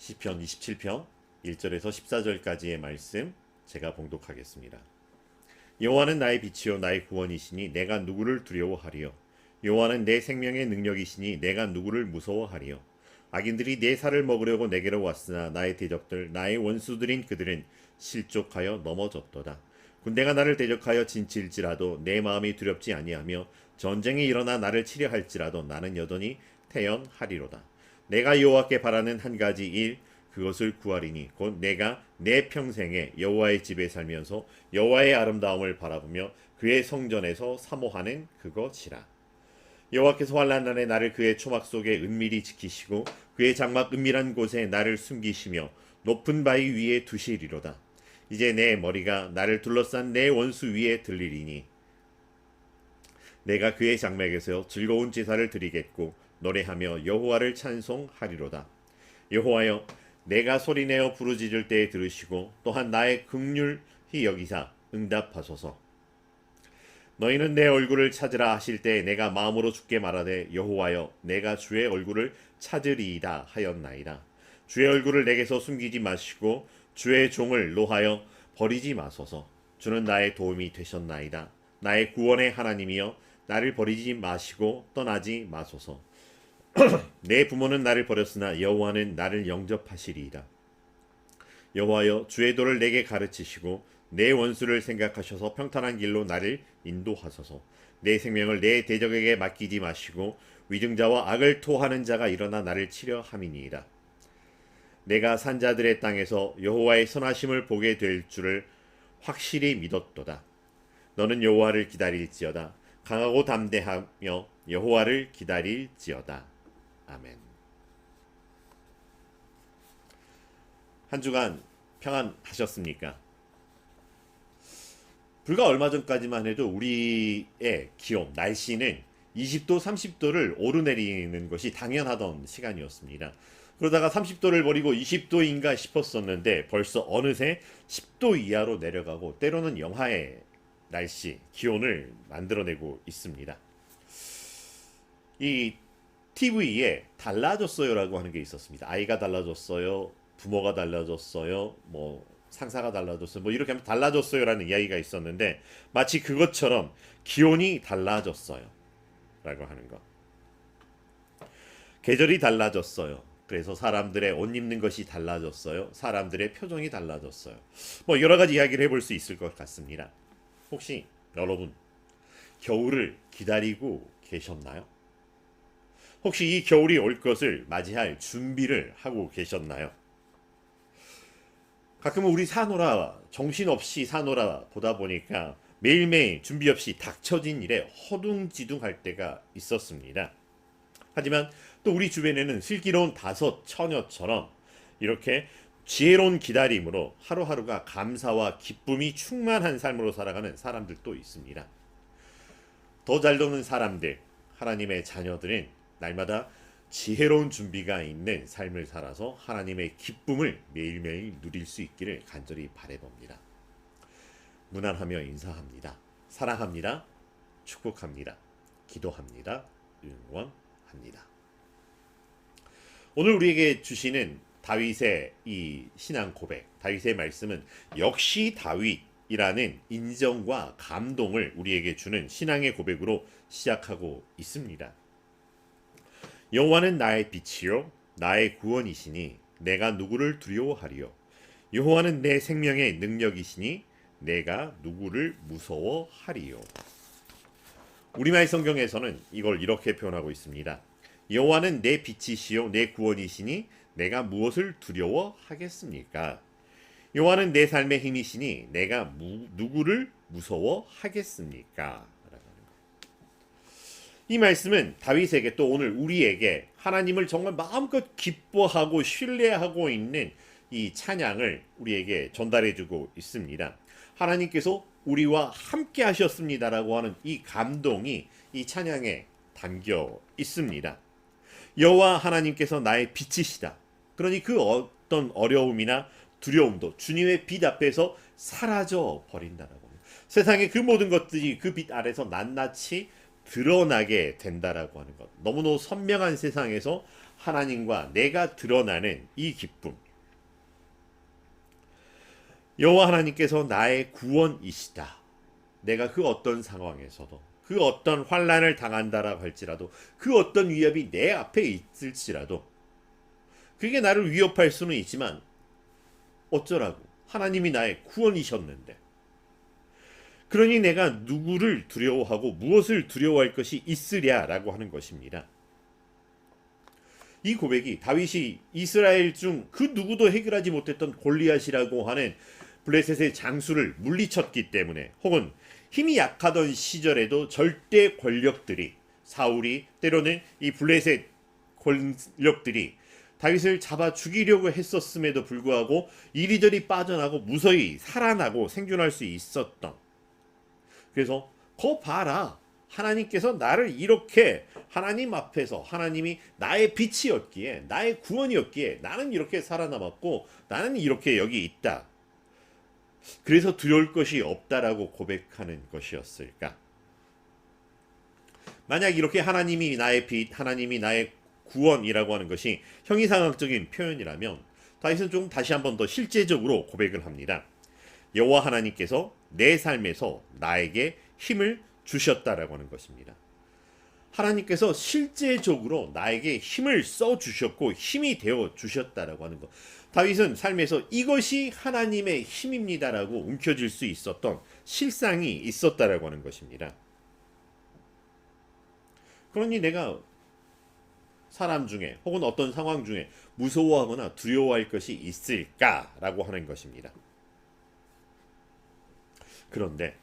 시편 27편 1절에서 14절까지의 말씀 제가 봉독하겠습니다. 여호와는 나의 빛이요 나의 구원이시니 내가 누구를 두려워하리요. 여호와는 내 생명의 능력이시니 내가 누구를 무서워하리요. 악인들이 내 살을 먹으려고 내게로 왔으나 나의 대적들 나의 원수들인 그들은 실족하여 넘어졌도다. 군대가 나를 대적하여 진칠지라도 내 마음이 두렵지 아니하며 전쟁이 일어나 나를 치려 할지라도 나는 여전히 태연하리로다. 내가 여호와께 바라는 한 가지 일 그것을 구하리니 곧 내가 내 평생에 여호와의 집에 살면서 여호와의 아름다움을 바라보며 그의 성전에서 사모하는 그것이라. 여호와께서 환난 날에 나를 그의 초막 속에 은밀히 지키시고 그의 장막 은밀한 곳에 나를 숨기시며 높은 바위 위에 두시리로다. 이제 내 머리가 나를 둘러싼 내 원수 위에 들리리니 내가 그의 장막에서 즐거운 제사를 드리겠고 노래하며 여호와를 찬송하리로다. 여호와여, 내가 소리내어 부르짖을 때에 들으시고 또한 나의 긍휼히 여기사 응답하소서. 너희는 내 얼굴을 찾으라 하실 때 내가 마음으로 주께 말하되 여호와여, 내가 주의 얼굴을 찾으리이다 하였나이다. 주의 얼굴을 내게서 숨기지 마시고 주의 종을 노하여 버리지 마소서. 주는 나의 도움이 되셨나이다. 나의 구원의 하나님이여, 나를 버리지 마시고 떠나지 마소서. 내 부모는 나를 버렸으나 여호와는 나를 영접하시리이다. 여호와여, 주의 도를 내게 가르치시고 내 원수를 생각하셔서 평탄한 길로 나를 인도하소서. 내 생명을 내 대적에게 맡기지 마시고 위증자와 악을 토하는 자가 일어나 나를 치려 함이니이다. 내가 산자들의 땅에서 여호와의 선하심을 보게 될 줄을 확실히 믿었도다. 너는 여호와를 기다릴지어다. 강하고 담대하며 여호와를 기다릴지어다. 아멘. 한 주간 평안하셨습니까? 불과 얼마 전까지만 해도 우리의 기온, 날씨는 20도, 30도를 오르내리는 것이 당연하던 시간이었습니다. 그러다가 30도를 버리고 20도인가 싶었었는데 벌써 어느새 10도 이하로 내려가고 때로는 영하의 날씨, 기온을 만들어내고 있습니다. 이 TV에 달라졌어요라고 하는 게 있었습니다. 아이가 달라졌어요, 부모가 달라졌어요, 상사가 달라졌어요, 이렇게 하면 달라졌어요라는 이야기가 있었는데 마치 그것처럼 기온이 달라졌어요 라고 하는 것. 계절이 달라졌어요. 그래서 사람들의 옷 입는 것이 달라졌어요. 사람들의 표정이 달라졌어요. 여러 가지 이야기를 해볼 수 있을 것 같습니다. 혹시 여러분 겨울을 기다리고 계셨나요? 혹시 이 겨울이 올 것을 맞이할 준비를 하고 계셨나요? 가끔은 우리 사노라, 정신없이 사노라 보다 보니까 매일매일 준비 없이 닥쳐진 일에 허둥지둥할 때가 있었습니다. 하지만 또 우리 주변에는 슬기로운 다섯 처녀처럼 이렇게 지혜로운 기다림으로 하루하루가 감사와 기쁨이 충만한 삶으로 살아가는 사람들도 있습니다. 더 잘 노는 사람들, 하나님의 자녀들은 날마다 지혜로운 준비가 있는 삶을 살아서 하나님의 기쁨을 매일매일 누릴 수 있기를 간절히 바라봅니다. 무난하며 인사합니다. 사랑합니다. 축복합니다. 기도합니다. 응원합니다. 오늘 우리에게 주시는 다윗의 이 신앙 고백, 다윗의 말씀은 역시 다윗이라는 인정과 감동을 우리에게 주는 신앙의 고백으로 시작하고 있습니다. 여호와는 나의 빛이요 나의 구원이시니 내가 누구를 두려워하리요. 여호와는 내 생명의 능력이시니 내가 누구를 무서워하리요. 우리말 성경에서는 이걸 이렇게 표현하고 있습니다. 여호와는 내 빛이시요 내 구원이시니 내가 무엇을 두려워하겠습니까? 여호와는 내 삶의 힘이시니 내가 누구를 무서워하겠습니까? 이 말씀은 다윗에게 또 오늘 우리에게 하나님을 정말 마음껏 기뻐하고 신뢰하고 있는 이 찬양을 우리에게 전달해주고 있습니다. 하나님께서 우리와 함께 하셨습니다라고 하는 이 감동이 이 찬양에 담겨 있습니다. 여호와 하나님께서 나의 빛이시다. 그러니 그 어떤 어려움이나 두려움도 주님의 빛 앞에서 사라져 버린다라고. 세상의 그 모든 것들이 그 빛 아래서 낱낱이 드러나게 된다라고 하는 것. 너무너무 선명한 세상에서 하나님과 내가 드러나는 이 기쁨. 여호와 하나님께서 나의 구원이시다. 내가 그 어떤 상황에서도, 그 어떤 환난을 당한다라고 할지라도, 그 어떤 위협이 내 앞에 있을지라도, 그게 나를 위협할 수는 있지만 어쩌라고, 하나님이 나의 구원이셨는데. 그러니 내가 누구를 두려워하고 무엇을 두려워할 것이 있으랴라고 하는 것입니다. 이 고백이 다윗이 이스라엘 중 그 누구도 해결하지 못했던 골리앗이라고 하는 블레셋의 장수를 물리쳤기 때문에, 혹은 힘이 약하던 시절에도 절대 권력들이, 사울이, 때로는 이 블레셋 권력들이 다윗을 잡아 죽이려고 했었음에도 불구하고 이리저리 빠져나고 무서히 살아나고 생존할 수 있었던, 그래서 거 봐라, 하나님께서 나를 이렇게, 하나님 앞에서 하나님이 나의 빛이었기에, 나의 구원이었기에 나는 이렇게 살아남았고 나는 이렇게 여기 있다, 그래서 두려울 것이 없다라고 고백하는 것이었을까? 만약 이렇게 하나님이 나의 빛, 하나님이 나의 구원이라고 하는 것이 형이상학적인 표현이라면 다윗은 좀 다시 한번 더 실제적으로 고백을 합니다. 여호와 하나님께서 내 삶에서 나에게 힘을 주셨다라고 하는 것입니다. 하나님께서 실제적으로 나에게 힘을 써 주셨고 힘이 되어 주셨다라고 하는 것. 다윗은 삶에서 이것이 하나님의 힘입니다라고 움켜쥘 수 있었던 실상이 있었다라고 하는 것입니다. 그러니 내가 사람 중에 혹은 어떤 상황 중에 무서워하거나 두려워할 것이 있을까라고 하는 것입니다. 그런데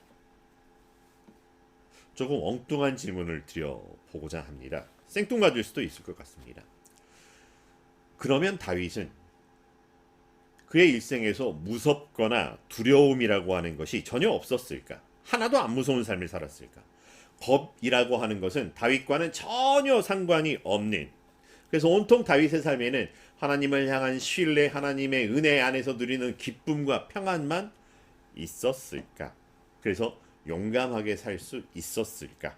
조금 엉뚱한 질문을 드려보고자 합니다. 생뚱맞을 수도 있을 것 같습니다. 그러면 다윗은 그의 일생에서 무섭거나 두려움이라고 하는 것이 전혀 없었을까? 하나도 안 무서운 삶을 살았을까? 겁이라고 하는 것은 다윗과는 전혀 상관이 없는, 그래서 온통 다윗의 삶에는 하나님을 향한 신뢰, 하나님의 은혜 안에서 누리는 기쁨과 평안만 있었을까? 그래서 용감하게 살 수 있었을까?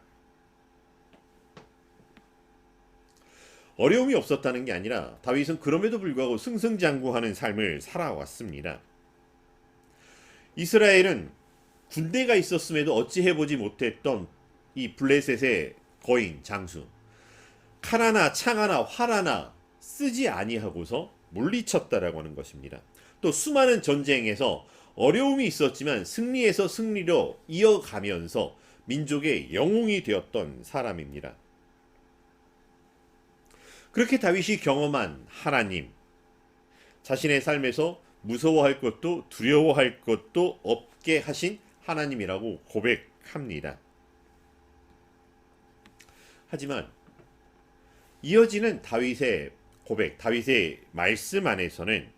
어려움이 없었다는 게 아니라 다윗은 그럼에도 불구하고 승승장구하는 삶을 살아왔습니다. 이스라엘은 군대가 있었음에도 어찌 해보지 못했던 이 블레셋의 거인 장수, 칼 하나 창 하나 활 하나 쓰지 아니하고서 물리쳤다라고 하는 것입니다. 또 수많은 전쟁에서 어려움이 있었지만 승리에서 승리로 이어가면서 민족의 영웅이 되었던 사람입니다. 그렇게 다윗이 경험한 하나님, 자신의 삶에서 무서워할 것도 두려워할 것도 없게 하신 하나님이라고 고백합니다. 하지만 이어지는 다윗의 고백, 다윗의 말씀 안에서는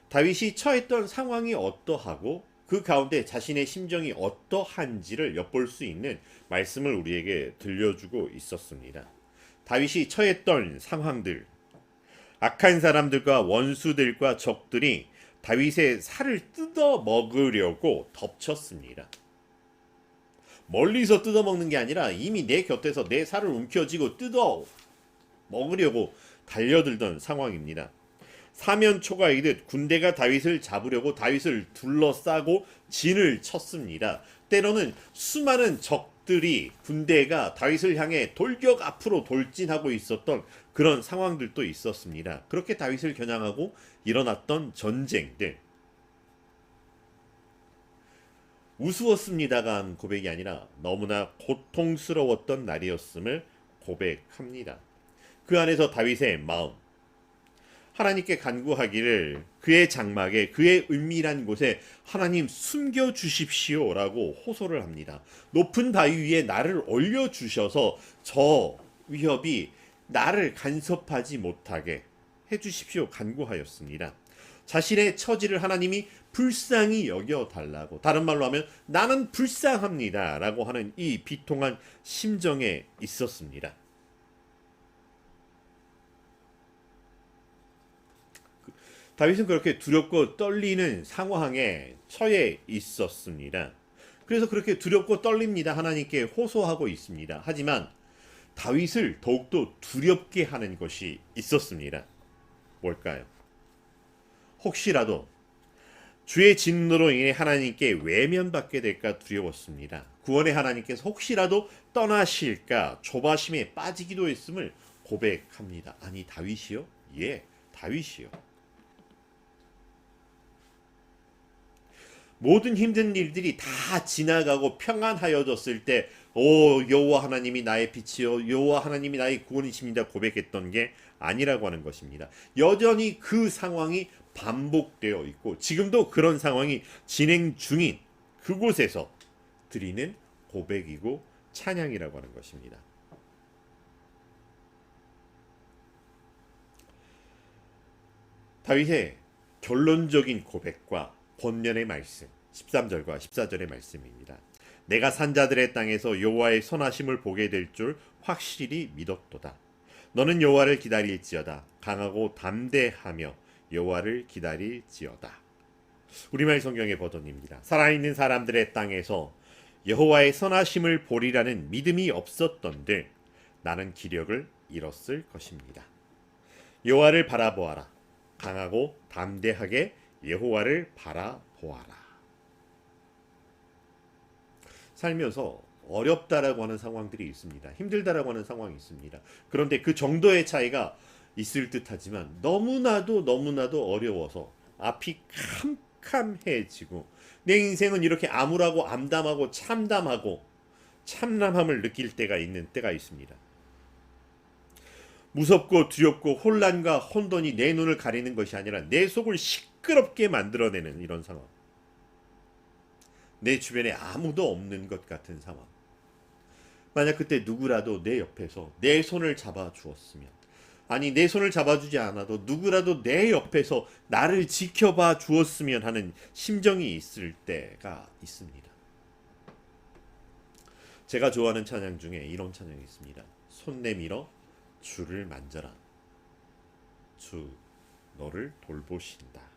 다윗이 처했던 상황이 어떠하고 그 가운데 자신의 심정이 어떠한지를 엿볼 수 있는 말씀을 우리에게 들려주고 있었습니다. 다윗이 처했던 상황들, 악한 사람들과 원수들과 적들이 다윗의 살을 뜯어 먹으려고 덮쳤습니다. 멀리서 뜯어 먹는 게 아니라 이미 내 곁에서 내 살을 움켜쥐고 뜯어 먹으려고 달려들던 상황입니다. 사면 초가이듯 군대가 다윗을 잡으려고 다윗을 둘러싸고 진을 쳤습니다. 때로는 수많은 적들이, 군대가 다윗을 향해 돌격 앞으로 돌진하고 있었던 그런 상황들도 있었습니다. 그렇게 다윗을 겨냥하고 일어났던 전쟁들, 우스웠습니다가 한 고백이 아니라 너무나 고통스러웠던 날이었음을 고백합니다. 그 안에서 다윗의 마음, 하나님께 간구하기를 그의 장막에, 그의 은밀한 곳에 하나님 숨겨주십시오 라고 호소를 합니다. 높은 바위 위에 나를 올려주셔서 저 위협이 나를 간섭하지 못하게 해주십시오 간구하였습니다. 자신의 처지를 하나님이 불쌍히 여겨달라고, 다른 말로 하면 나는 불쌍합니다 라고 하는 이 비통한 심정에 있었습니다. 다윗은 그렇게 두렵고 떨리는 상황에 처해 있었습니다. 그래서 그렇게 두렵고 떨립니다. 하나님께 호소하고 있습니다. 하지만 다윗을 더욱더 두렵게 하는 것이 있었습니다. 뭘까요? 혹시라도 주의 진노로 인해 하나님께 외면받게 될까 두려웠습니다. 구원의 하나님께서 혹시라도 떠나실까 조바심에 빠지기도 했음을 고백합니다. 아니, 다윗이요? 예, 다윗이요. 모든 힘든 일들이 다 지나가고 평안하여졌을 때 여호와 하나님이 나의 빛이요 여호와 하나님이 나의 구원이십니다 고백했던 게 아니라고 하는 것입니다. 여전히 그 상황이 반복되어 있고 지금도 그런 상황이 진행 중인 그곳에서 드리는 고백이고 찬양이라고 하는 것입니다. 다윗의 결론적인 고백과 본년의 말씀 13절과 14절의 말씀입니다. 내가 산자들의 땅에서 여호와의 선하심을 보게 될 줄 확실히 믿었도다. 너는 여호와를 기다릴지어다. 강하고 담대하며 여호와를 기다릴지어다. 우리말 성경의 버전입니다. 살아있는 사람들의 땅에서 여호와의 선하심을 보리라는 믿음이 없었던들 나는 기력을 잃었을 것입니다. 여호와를 바라보아라. 강하고 담대하게 여호와를 바라보아라. 살면서 어렵다라고 하는 상황들이 있습니다. 힘들다라고 하는 상황이 있습니다. 그런데 그 정도의 차이가 있을 듯하지만 너무나도 어려워서 앞이 캄캄해지고 내 인생은 이렇게 암울하고 암담하고 참담하고 참남함을 느낄 때가 있습니다. 무섭고 두렵고 혼란과 혼돈이 내 눈을 가리는 것이 아니라 내 속을 시끄럽게 만들어내는 이런 상황. 내 주변에 아무도 없는 것 같은 상황. 만약 그때 누구라도 내 옆에서 내 손을 잡아주었으면, 아니 내 손을 잡아주지 않아도 누구라도 내 옆에서 나를 지켜봐 주었으면 하는 심정이 있을 때가 있습니다. 제가 좋아하는 찬양 중에 이런 찬양이 있습니다. 손 내밀어 주를 만져라. 주 너를 돌보신다.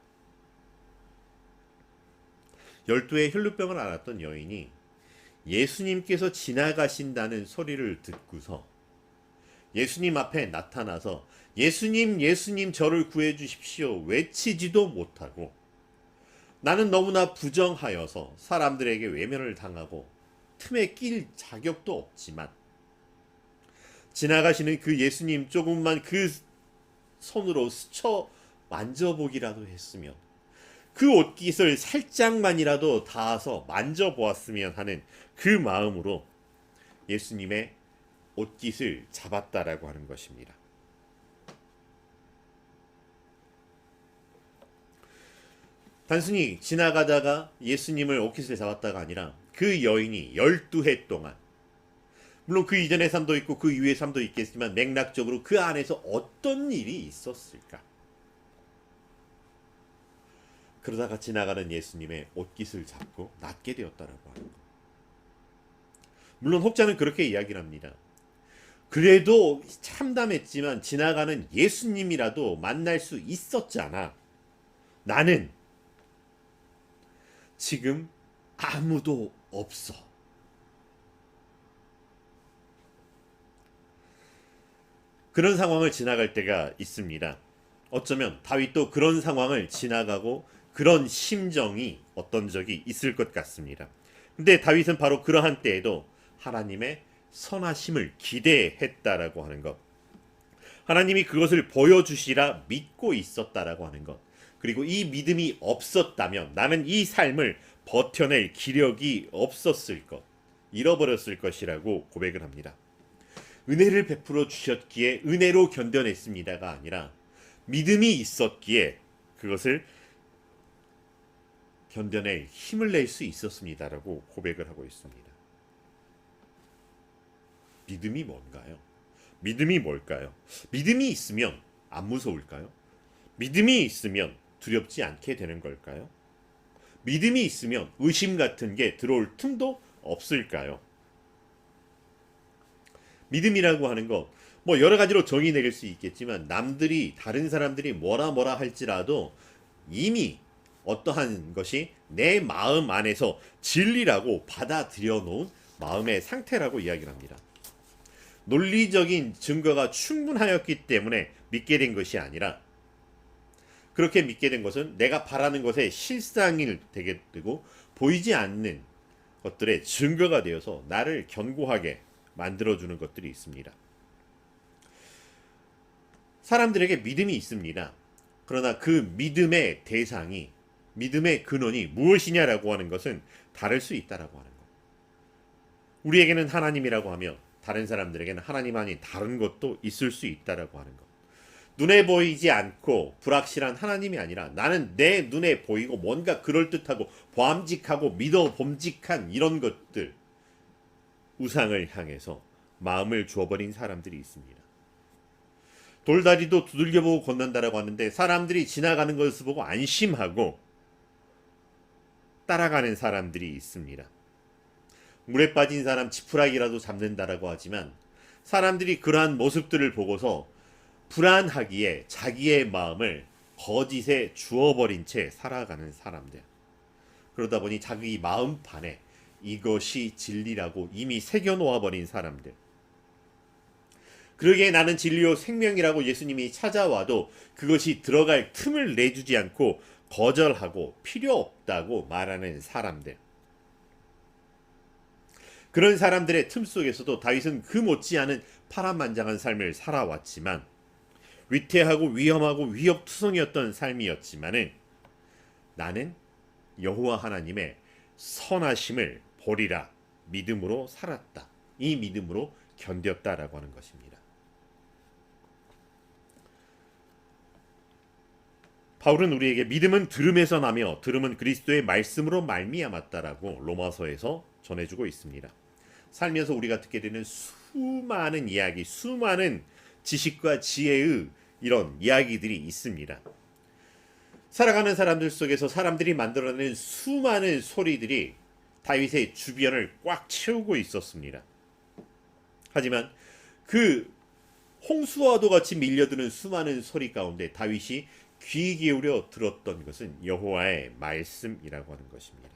12의 혈루병을 앓았던 여인이 예수님께서 지나가신다는 소리를 듣고서 예수님 앞에 나타나서 예수님 예수님 저를 구해 주십시오 외치지도 못하고 나는 너무나 부정하여서 사람들에게 외면을 당하고 틈에 낄 자격도 없지만 지나가시는 그 예수님 조금만 그 손으로 스쳐 만져보기라도 했으면 그 옷깃을 살짝만이라도 닿아서 만져보았으면 하는 그 마음으로 예수님의 옷깃을 잡았다라고 하는 것입니다. 단순히 지나가다가 예수님을 옷깃을 잡았다가 아니라 그 여인이 12해 동안, 물론 그 이전의 삶도 있고 그 이후의 삶도 있겠지만 맥락적으로 그 안에서 어떤 일이 있었을까? 그러다가 지나가는 예수님의 옷깃을 잡고 낫게 되었다라고 하는 것. 물론 혹자는 그렇게 이야기를 합니다. 그래도 참담했지만 지나가는 예수님이라도 만날 수 있었잖아. 나는 지금 아무도 없어. 그런 상황을 지나갈 때가 있습니다. 어쩌면 다윗도 그런 상황을 지나가고 그런 심정이 어떤 적이 있을 것 같습니다. 근데 다윗은 바로 그러한 때에도 하나님의 선하심을 기대했다라고 하는 것, 하나님이 그것을 보여주시라 믿고 있었다라고 하는 것, 그리고 이 믿음이 없었다면 나는 이 삶을 버텨낼 기력이 없었을 것, 잃어버렸을 것이라고 고백을 합니다. 은혜를 베풀어 주셨기에 은혜로 견뎌냈습니다가 아니라 믿음이 있었기에 그것을 견뎌낼 힘을 낼 수 있었습니다라고 고백을 하고 있습니다. 믿음이 뭔가요? 믿음이 뭘까요? 믿음이 있으면 안 무서울까요? 믿음이 있으면 두렵지 않게 되는 걸까요? 믿음이 있으면 의심 같은 게 들어올 틈도 없을까요? 믿음이라고 하는 것, 뭐 여러 가지로 정의 내릴 수 있겠지만 남들이, 다른 사람들이 뭐라 할지라도 이미 어떠한 것이 내 마음 안에서 진리라고 받아들여 놓은 마음의 상태라고 이야기를 합니다. 논리적인 증거가 충분하였기 때문에 믿게 된 것이 아니라 그렇게 믿게 된 것은 내가 바라는 것의 실상이 되게 되고 보이지 않는 것들의 증거가 되어서 나를 견고하게 만들어주는 것들이 있습니다. 사람들에게 믿음이 있습니다. 그러나 그 믿음의 대상이 믿음의 근원이 무엇이냐라고 하는 것은 다를 수 있다라고 하는 것. 우리에게는 하나님이라고 하며 다른 사람들에게는 하나님 아닌 다른 것도 있을 수 있다라고 하는 것. 눈에 보이지 않고 불확실한 하나님이 아니라 나는 내 눈에 보이고 뭔가 그럴듯하고 보암직하고 믿어 봄직한 이런 것들, 우상을 향해서 마음을 주어버린 사람들이 있습니다. 돌다리도 두들겨보고 건넌다라고 하는데 사람들이 지나가는 것을 보고 안심하고 따라가는 사람들이 있습니다. 물에 빠진 사람 지푸라기라도 잡는다라고 하지만 사람들이 그러한 모습들을 보고서 불안하기에 자기의 마음을 거짓에 주어버린 채 살아가는 사람들. 그러다 보니 자기 마음판에 이것이 진리라고 이미 새겨놓아버린 사람들. 그러기에 나는 진리요 생명이라고 예수님이 찾아와도 그것이 들어갈 틈을 내주지 않고 거절하고 필요 없다고 말하는 사람들. 그런 사람들의 틈 속에서도 다윗은 그 못지않은 파란만장한 삶을 살아왔지만 위태하고 위험하고 위협투성이었던 삶이었지만은 나는 여호와 하나님의 선하심을 보리라 믿음으로 살았다. 이 믿음으로 견뎠다라고 하는 것입니다. 바울은 우리에게 믿음은 들음에서 나며 들음은 그리스도의 말씀으로 말미암았다라고 로마서에서 전해주고 있습니다. 살면서 우리가 듣게 되는 수많은 이야기, 수많은 지식과 지혜의 이런 이야기들이 있습니다. 살아가는 사람들 속에서 사람들이 만들어낸 수많은 소리들이 다윗의 주변을 꽉 채우고 있었습니다. 하지만 그 홍수와도 같이 밀려드는 수많은 소리 가운데 다윗이 귀 기울여 들었던 것은 여호와의 말씀이라고 하는 것입니다.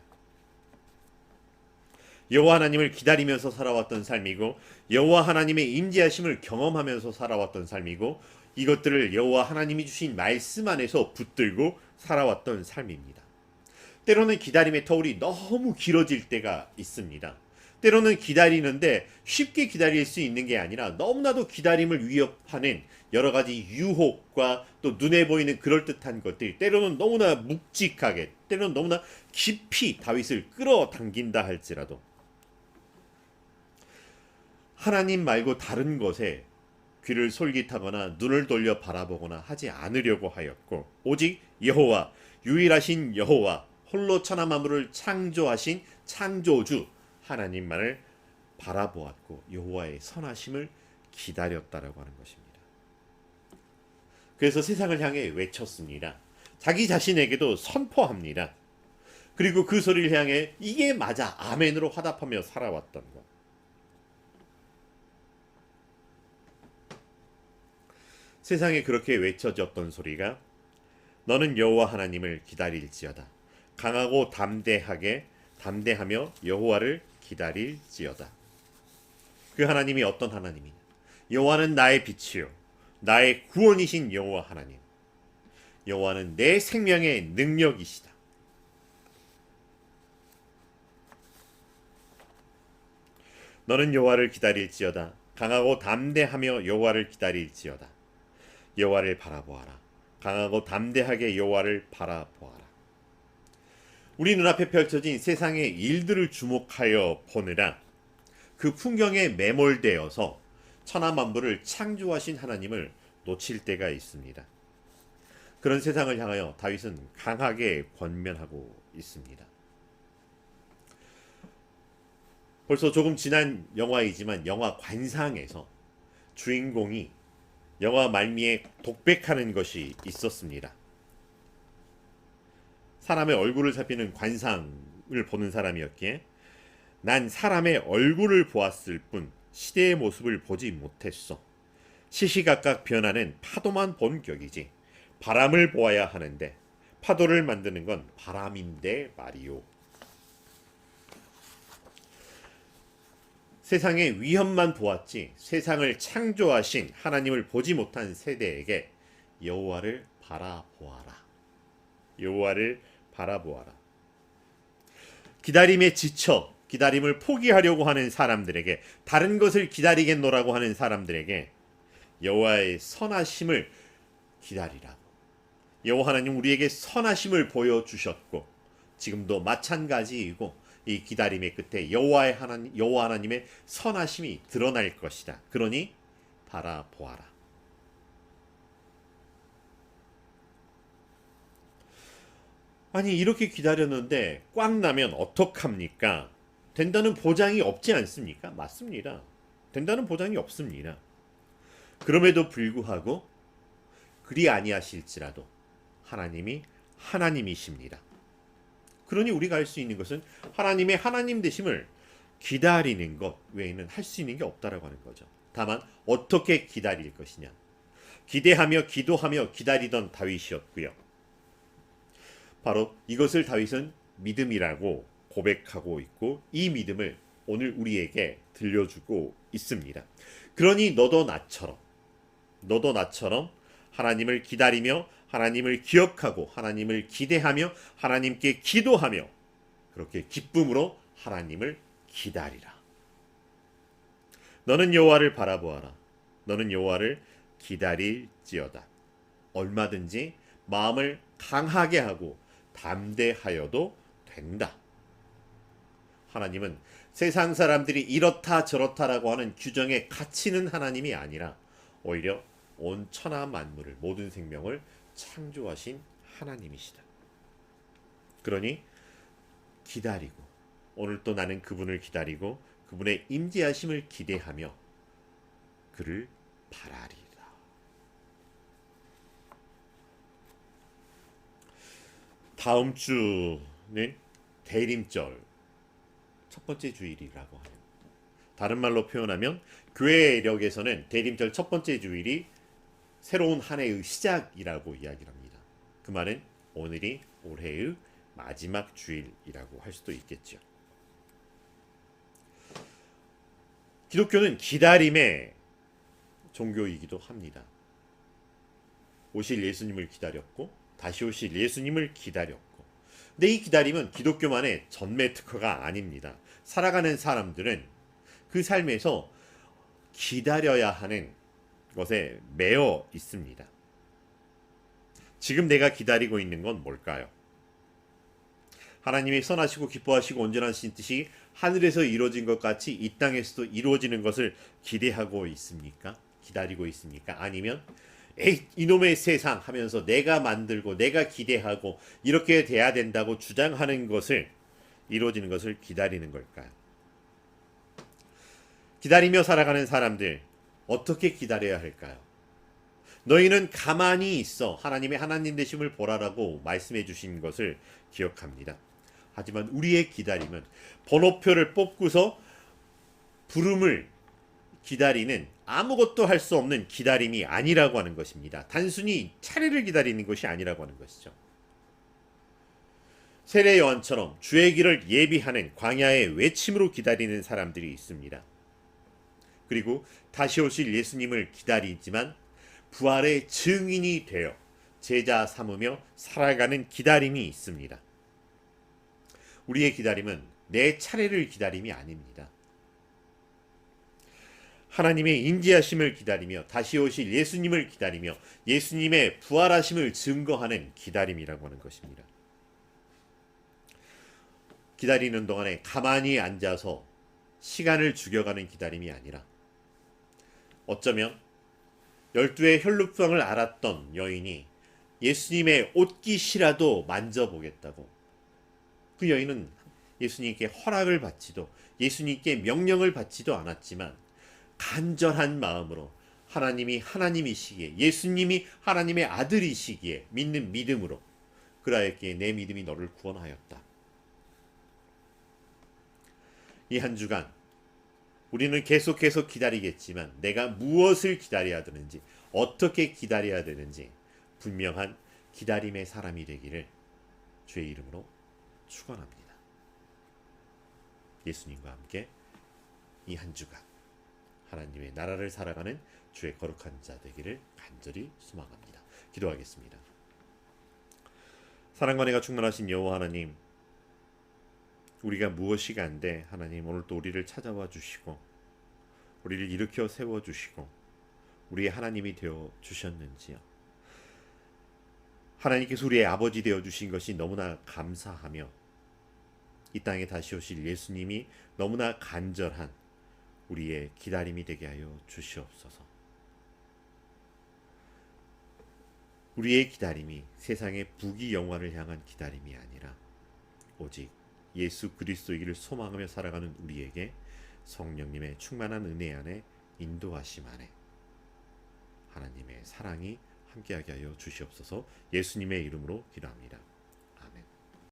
여호와 하나님을 기다리면서 살아왔던 삶이고 여호와 하나님의 임재하심을 경험하면서 살아왔던 삶이고 이것들을 여호와 하나님이 주신 말씀 안에서 붙들고 살아왔던 삶입니다. 때로는 기다림의 터울이 너무 길어질 때가 있습니다. 때로는 기다리는데 쉽게 기다릴 수 있는 게 아니라 너무나도 기다림을 위협하는 여러 가지 유혹과 또 눈에 보이는 그럴듯한 것들이 때로는 너무나 묵직하게 때로는 너무나 깊이 다윗을 끌어당긴다 할지라도 하나님 말고 다른 것에 귀를 솔깃하거나 눈을 돌려 바라보거나 하지 않으려고 하였고 오직 여호와 유일하신 여호와 홀로 천하 만물을 창조하신 창조주 하나님만을 바라보았고 여호와의 선하심을 기다렸다라고 하는 것입니다. 그래서 세상을 향해 외쳤습니다. 자기 자신에게도 선포합니다. 그리고 그 소리를 향해 이게 맞아 아멘으로 화답하며 살아왔던 것. 세상에 그렇게 외쳐졌던 소리가 너는 여호와 하나님을 기다릴지어다. 강하고 담대하며 여호와를 기다릴지어다. 그 하나님이 어떤 하나님이냐? 여호와는 나의 빛이요 나의 구원이신 여호와 하나님. 여호와는 내 생명의 능력이시다. 너는 여호와를 기다릴지어다. 강하고 담대하며 여호와를 기다릴지어다. 여호와를 바라보아라. 강하고 담대하게 여호와를 바라보아라. 우리 눈앞에 펼쳐진 세상의 일들을 주목하여 보느라 그 풍경에 매몰되어서 천하 만물을 창조하신 하나님을 놓칠 때가 있습니다. 그런 세상을 향하여 다윗은 강하게 권면하고 있습니다. 벌써 조금 지난 영화이지만 영화 관상에서 주인공이 영화 말미에 독백하는 것이 있었습니다. 사람의 얼굴을 살피는 관상을 보는 사람이었기에 난 사람의 얼굴을 보았을 뿐 시대의 모습을 보지 못했어. 시시각각 변하는 파도만 본 격이지. 바람을 보아야 하는데 파도를 만드는 건 바람인데 말이요. 세상의 위험만 보았지 세상을 창조하신 하나님을 보지 못한 세대에게 여호와를 바라보아라. 여호와를 바라보아라. 기다림에 지쳐 기다림을 포기하려고 하는 사람들에게, 다른 것을 기다리겠노라고 하는 사람들에게 여호와의 선하심을 기다리라고. 여호와 하나님 우리에게 선하심을 보여주셨고 지금도 마찬가지이고, 이 기다림의 끝에 여호와 하나님의 선하심이 드러날 것이다. 그러니 바라보아라. 아니, 이렇게 기다렸는데 꽉 나면 어떡합니까? 된다는 보장이 없지 않습니까? 맞습니다. 된다는 보장이 없습니다. 그럼에도 불구하고 그리 아니하실지라도 하나님이 하나님이십니다. 그러니 우리가 할 수 있는 것은 하나님의 하나님 되심을 기다리는 것 외에는 할 수 있는 게 없다라고 하는 거죠. 다만 어떻게 기다릴 것이냐. 기대하며 기도하며 기다리던 다윗이었고요. 바로 이것을 다윗은 믿음이라고 고백하고 있고, 이 믿음을 오늘 우리에게 들려주고 있습니다. 그러니 너도 나처럼 하나님을 기다리며 하나님을 기억하고 하나님을 기대하며 하나님께 기도하며 그렇게 기쁨으로 하나님을 기다리라. 너는 여호와를 바라보아라. 너는 여호와를 기다릴지어다. 얼마든지 마음을 강하게 하고 담대하여도 된다. 하나님은 세상 사람들이 이렇다 저렇다라고 하는 규정에 갇히는 하나님이 아니라 오히려 온 천하 만물을, 모든 생명을 창조하신 하나님이시다. 그러니 기다리고, 오늘 또 나는 그분을 기다리고 그분의 임재하심을 기대하며 그를 바라리라. 다음 주는 대림절 첫 번째 주일이라고 하는, 다른 말로 표현하면 교회력에서는 대림절 첫 번째 주일이 새로운 한 해의 시작이라고 이야기를 합니다. 그 말은 오늘이 올해의 마지막 주일이라고 할 수도 있겠죠. 기독교는 기다림의 종교이기도 합니다. 오실 예수님을 기다렸고 다시 오실 예수님을 기다렸고, 근데 이 기다림은 기독교만의 전매 특허가 아닙니다. 살아가는 사람들은 그 삶에서 기다려야 하는 것에 매여 있습니다. 지금 내가 기다리고 있는 건 뭘까요? 하나님이 선하시고 기뻐하시고 온전하신 뜻이 하늘에서 이루어진 것 같이 이 땅에서도 이루어지는 것을 기대하고 있습니까? 기다리고 있습니까? 아니면 에이, 이놈의 세상 하면서 내가 만들고 내가 기대하고 이렇게 돼야 된다고 주장하는 것을, 이루어지는 것을 기다리는 걸까요? 기다리며 살아가는 사람들, 어떻게 기다려야 할까요? 너희는 가만히 있어 하나님의 하나님 되심을 보라라고 말씀해 주신 것을 기억합니다. 하지만 우리의 기다림은 번호표를 뽑고서 부름을 기다리는, 아무것도 할 수 없는 기다림이 아니라고 하는 것입니다. 단순히 차례를 기다리는 것이 아니라고 하는 것이죠. 세례 요한처럼 주의 길을 예비하는 광야의 외침으로 기다리는 사람들이 있습니다. 그리고 다시 오실 예수님을 기다리지만 부활의 증인이 되어 제자 삼으며 살아가는 기다림이 있습니다. 우리의 기다림은 내 차례를 기다림이 아닙니다. 하나님의 임재하심을 기다리며 다시 오실 예수님을 기다리며 예수님의 부활하심을 증거하는 기다림이라고 하는 것입니다. 기다리는 동안에 가만히 앉아서 시간을 죽여가는 기다림이 아니라, 어쩌면 12의 혈루병을 앓았던 여인이 예수님의 옷깃이라도 만져보겠다고, 그 여인은 예수님께 허락을 받지도 예수님께 명령을 받지도 않았지만 간절한 마음으로 하나님이 하나님이시기에, 예수님이 하나님의 아들이시기에 믿는 믿음으로 그라에게 내 믿음이 너를 구원하였다. 이 한 주간 우리는 계속해서 기다리겠지만 내가 무엇을 기다려야 되는지, 어떻게 기다려야 되는지 분명한 기다림의 사람이 되기를 주의 이름으로 축원합니다. 예수님과 함께 이 한 주간 하나님의 나라를 살아가는 주의 거룩한 자 되기를 간절히 소망합니다. 기도하겠습니다. 사랑과 은혜가 충만하신 여호와 하나님, 우리가 무엇이 간데 하나님 오늘 또 우리를 찾아와 주시고 우리를 일으켜 세워 주시고 우리의 하나님이 되어 주셨는지요. 하나님께서 우리의 아버지 되어 주신 것이 너무나 감사하며 이 땅에 다시 오실 예수님이 너무나 간절한 우리의 기다림이 되게 하여 주시옵소서. 우리의 기다림이 세상의 부귀영화를 향한 기다림이 아니라 오직 예수 그리스도이기를 소망하며 살아가는 우리에게 성령님의 충만한 은혜 안에 인도하심 안에 하나님의 사랑이 함께하게 하여 주시옵소서. 예수님의 이름으로 기도합니다.